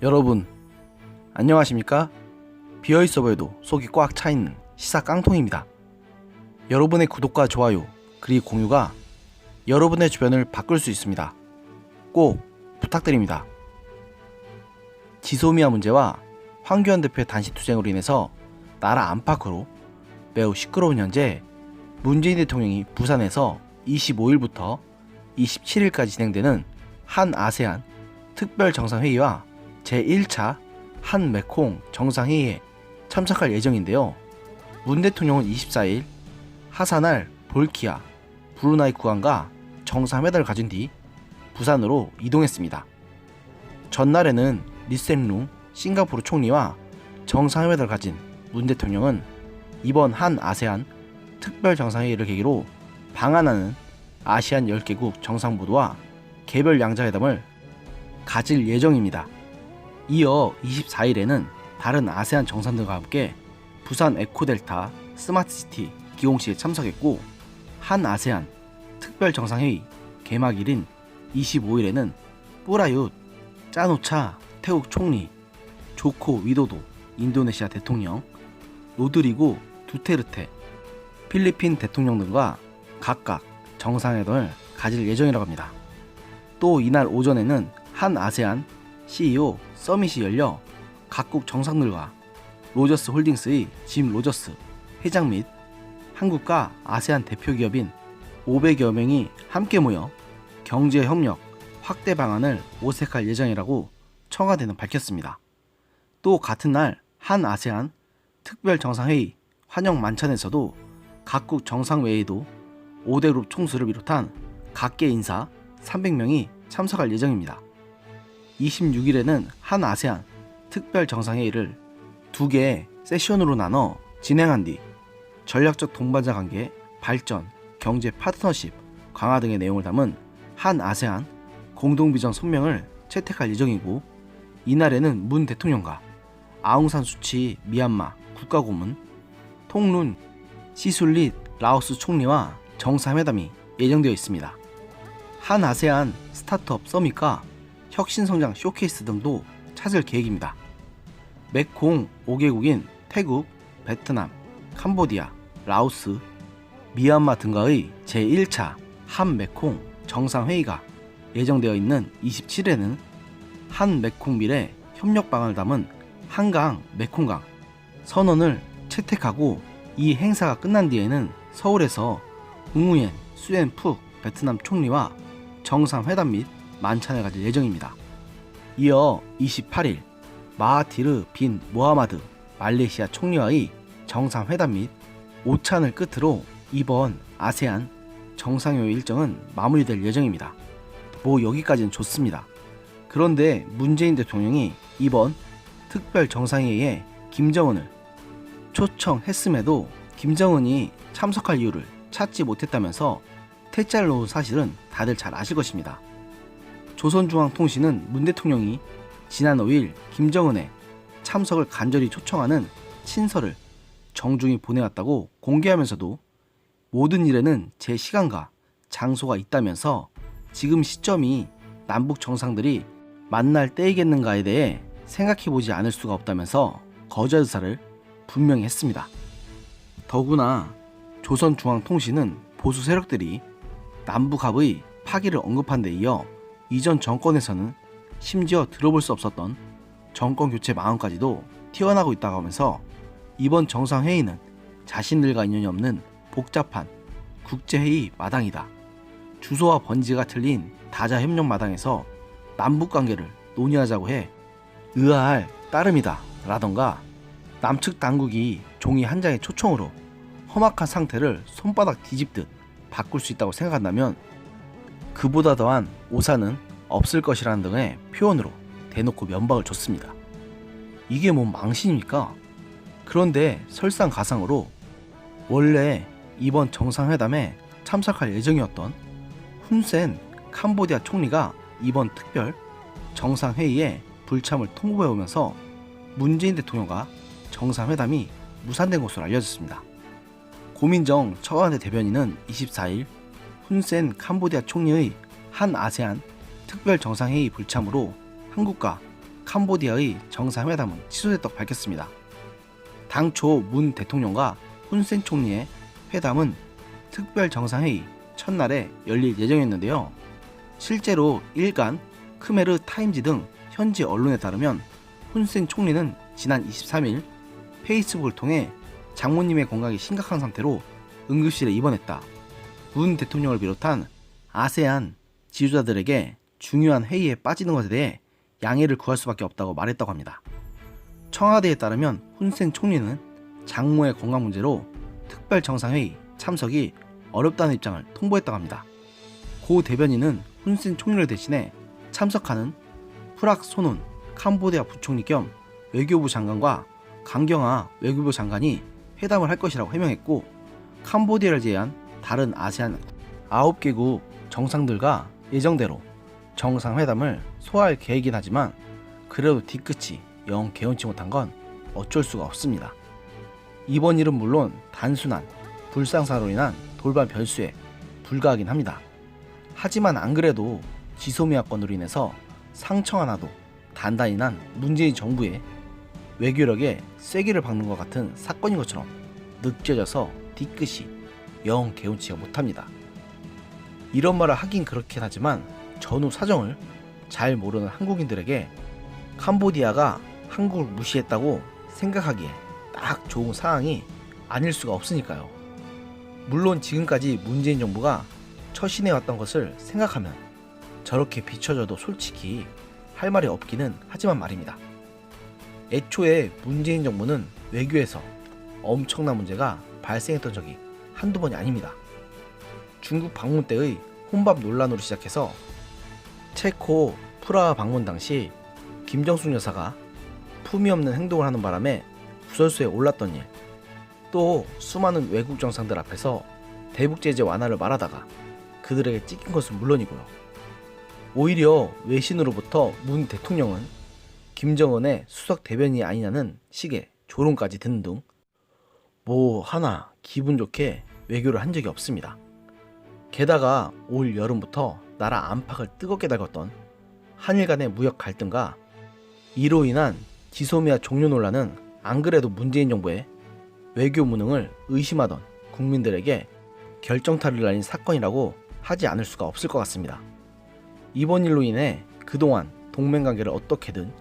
여러분 안녕하십니까? 비어있어 보여도 속이 꽉 차있는 시사 깡통입니다. 여러분의 구독과 좋아요 그리고 공유가 여러분의 주변을 바꿀 수 있습니다. 꼭 부탁드립니다. 지소미아 문제와 황교안 대표의 단식투쟁으로 인해서 나라 안팎으로 매우 시끄러운 현재 문재인 대통령이 부산에서 25일부터 27일까지 진행되는 한아세안 특별정상회의와 제1차 한메콩 정상회의에 참석할 예정인데요. 문 대통령은 24일 하사날 볼키아 브루나이 국왕과 정상회담을 가진 뒤 부산으로 이동했습니다. 전날에는 리셈룽 싱가포르 총리와 정상회담을 가진 문 대통령은 이번 한아세안 특별정상회의를 계기로 방한하는 아시안 10개국 정상부도와 개별 양자회담을 가질 예정입니다. 이어 24일에는 다른 아세안 정상들과 함께 부산 에코델타 스마트시티 기공식에 참석했고, 한아세안 특별정상회의 개막일인 25일에는 뿌라윳 짜노차 태국 총리, 조코 위도도 인도네시아 대통령, 로드리고 두테르테 필리핀 대통령 등과 각각 정상회담을 가질 예정이라고 합니다. 또 이날 오전에는 한아세안 CEO 서밋이 열려 각국 정상들과 로저스 홀딩스의 짐 로저스 회장 및 한국과 아세안 대표기업인 500여 명이 함께 모여 경제협력 확대 방안을 모색할 예정이라고 청와대는 밝혔습니다. 또 같은 날 한아세안 특별정상회의 환영 만찬에서도 각국 정상회의도 5대 그룹 총수를 비롯한 각계 인사 300명이 참석할 예정입니다. 26일에는 한아세안 특별정상회의를 2개의 세션으로 나눠 진행한 뒤 전략적 동반자 관계 발전, 경제 파트너십 강화 등의 내용을 담은 한아세안 공동비전 선명을 채택할 예정이고, 이날에는 문 대통령과 아웅산 수치 미얀마 국가고문, 통룬 시술릿 라오스 총리와 정상회담이 예정되어 있습니다. 한아세안 스타트업 서밋과 혁신성장 쇼케이스 등도 찾을 계획입니다. 메콩 5개국인 태국, 베트남, 캄보디아, 라오스, 미얀마 등과의 제1차 한메콩 정상회의가 예정되어 있는 27일에는 한메콩 미래 협력 방안을 담은 한강 메콩강 선언을 채택하고, 이 행사가 끝난 뒤에는 서울에서 웅우옌 수엔 푹 베트남 총리와 정상회담 및 만찬을 가질 예정입니다. 이어 28일 마하티르 빈 모하마드 말레이시아 총리와의 정상회담 및 오찬을 끝으로 이번 아세안 정상회의 일정은 마무리될 예정입니다. 뭐 여기까지는 좋습니다. 그런데 문재인 대통령이 이번 특별 정상회의에 김정은을 초청했음에도 김정은이 참석할 이유를 찾지 못했다면서 퇴짜를 놓은 사실은 다들 잘 아실 것입니다. 조선중앙통신은 문 대통령이 지난 5일 김정은의 참석을 간절히 초청하는 친서를 정중히 보내왔다고 공개하면서도 모든 일에는 제 시간과 장소가 있다면서 지금 시점이 남북 정상들이 만날 때이겠는가에 대해 생각해보지 않을 수가 없다면서 거절 의사를 분명히 했습니다. 더구나 조선중앙통신은 보수 세력들이 남북합의 파기를 언급한 데 이어 이전 정권에서는 심지어 들어볼 수 없었던 정권 교체 마음까지도 튀어나오고 있다고 하면서 이번 정상회의는 자신들과 인연이 없는 복잡한 국제회의 마당이다, 주소와 번지가 틀린 다자협력 마당에서 남북관계를 논의하자고 해 의아할 따름이다 라던가, 남측 당국이 종이 한 장의 초청으로 험악한 상태를 손바닥 뒤집듯 바꿀 수 있다고 생각한다면 그보다 더한 오산은 없을 것이라는 등의 표현으로 대놓고 면박을 줬습니다. 이게 뭔 망신입니까? 그런데 설상가상으로 원래 이번 정상회담에 참석할 예정이었던 훈센 캄보디아 총리가 이번 특별 정상회의에 불참을 통보해오면서 문재인 대통령과 정상회담이 무산된 것으로 알려졌습니다. 고민정 청와대 대변인은 24일 훈센 캄보디아 총리의 한 아세안 특별 정상회의 불참으로 한국과 캄보디아의 정상회담은 취소됐다고 밝혔습니다. 당초 문 대통령과 훈센 총리의 회담은 특별 정상회의 첫날에 열릴 예정이었는데요. 실제로 일간, 크메르 타임지 등 현지 언론에 따르면 훈센 총리는 지난 23일 페이스북을 통해 장모님의 건강이 심각한 상태로 응급실에 입원했다. 문 대통령을 비롯한 아세안 지도자들에게 중요한 회의에 빠지는 것에 대해 양해를 구할 수밖에 없다고 말했다고 합니다. 청와대에 따르면 훈센 총리는 장모의 건강 문제로 특별 정상회의 참석이 어렵다는 입장을 통보했다고 합니다. 고 대변인은 훈센 총리를 대신해 참석하는 프락 소눈 캄보디아 부총리 겸 외교부 장관과 강경화 외교부 장관이 회담을 할 것이라고 해명했고, 캄보디아를 제외한 다른 아세안 9개국 정상들과 예정대로 정상회담을 소화할 계획이긴 하지만 그래도 뒤끝이 영 개운치 못한 건 어쩔 수가 없습니다. 이번 일은 물론 단순한 불상사로 인한 돌발 변수에 불과하긴 합니다. 하지만 안 그래도 지소미아건으로 인해서 상처가 나도 단단히 난 문재인 정부의 외교력에 쐐기를 박는 것 같은 사건인 것처럼 느껴져서 뒤끝이 영 개운치가 못합니다. 이런 말을 하긴 그렇긴 하지만 전후 사정을 잘 모르는 한국인들에게 캄보디아가 한국을 무시했다고 생각하기에 딱 좋은 상황이 아닐 수가 없으니까요. 물론 지금까지 문재인 정부가 처신해왔던 것을 생각하면 저렇게 비춰져도 솔직히 할 말이 없기는 하지만 말입니다. 애초에 문재인 정부는 외교에서 엄청난 문제가 발생했던 적이 한두 번이 아닙니다. 중국 방문 때의 혼밥 논란으로 시작해서 체코 프라하 방문 당시 김정숙 여사가 품위 없는 행동을 하는 바람에 구설수에 올랐던 일, 또 수많은 외국 정상들 앞에서 대북 제재 완화를 말하다가 그들에게 찍힌 것은 물론이고요. 오히려 외신으로부터 문 대통령은 김정은의 수석 대변인이 아니냐는 식의 조롱까지 듣는 등 뭐 하나 기분 좋게 외교를 한 적이 없습니다. 게다가 올 여름부터 나라 안팎을 뜨겁게 달궜던 한일 간의 무역 갈등과 이로 인한 지소미아 종료 논란은 안 그래도 문재인 정부의 외교 무능을 의심하던 국민들에게 결정타를 날린 사건이라고 하지 않을 수가 없을 것 같습니다. 이번 일로 인해 그동안 동맹관계를 어떻게든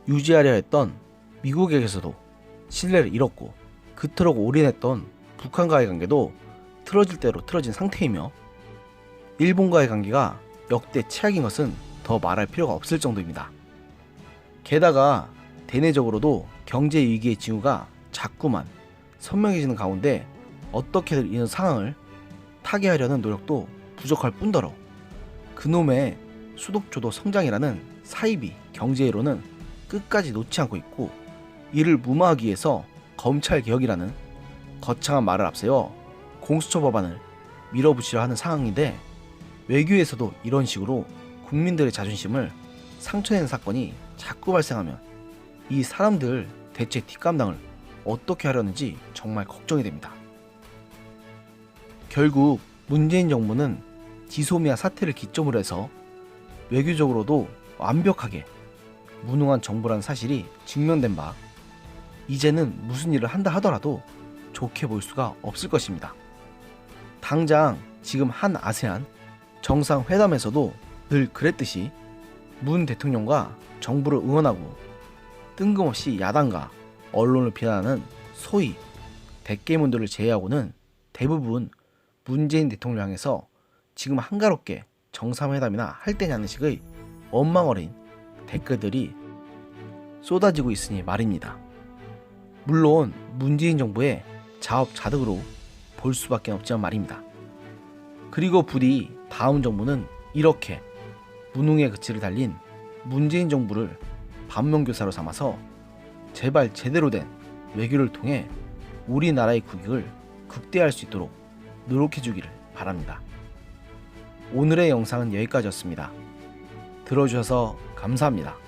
유지하려 했던 미국에게서도 신뢰를 잃었고, 그토록 올인했던 북한과의 관계도 틀어질 대로 틀어진 상태이며, 일본과의 관계가 역대 최악인 것은 더 말할 필요가 없을 정도입니다. 게다가 대내적으로도 경제 위기의 징후가 자꾸만 선명해지는 가운데 어떻게든 이런 상황을 타개하려는 노력도 부족할 뿐더러 그놈의 수독조도 성장이라는 사이비 경제이론은 끝까지 놓지 않고 있고, 이를 무마하기 위해서 검찰 개혁이라는 거창한 말을 앞세워 공수처 법안을 밀어붙이려 하는 상황인데, 외교에서도 이런 식으로 국민들의 자존심을 상처내는 사건이 자꾸 발생하면 이 사람들 대체 뒷감당을 어떻게 하려는지 정말 걱정이 됩니다. 결국 문재인 정부는 지소미아 사태를 기점으로 해서 외교적으로도 완벽하게 무능한 정부라는 사실이 증명된 바, 이제는 무슨 일을 한다 하더라도 좋게 볼 수가 없을 것입니다. 당장 지금 한 아세안 정상회담에서도 늘 그랬듯이 문 대통령과 정부를 응원하고 뜬금없이 야당과 언론을 비난하는 소위 대깨문들을 제외하고는 대부분 문재인 대통령 향해서 지금 한가롭게 정상회담이나 할 때냐는 식의 원망어린 댓글들이 쏟아지고 있으니 말입니다. 물론 문재인 정부의 자업자득으로 볼 수밖에 없지만 말입니다. 그리고 부디 다음 정부는 이렇게 무능의 그치를 달린 문재인 정부를 반면교사로 삼아서 제발 제대로 된 외교를 통해 우리나라의 국익을 극대화할 수 있도록 노력해주기를 바랍니다. 오늘의 영상은 여기까지였습니다. 들어주셔서 감사합니다.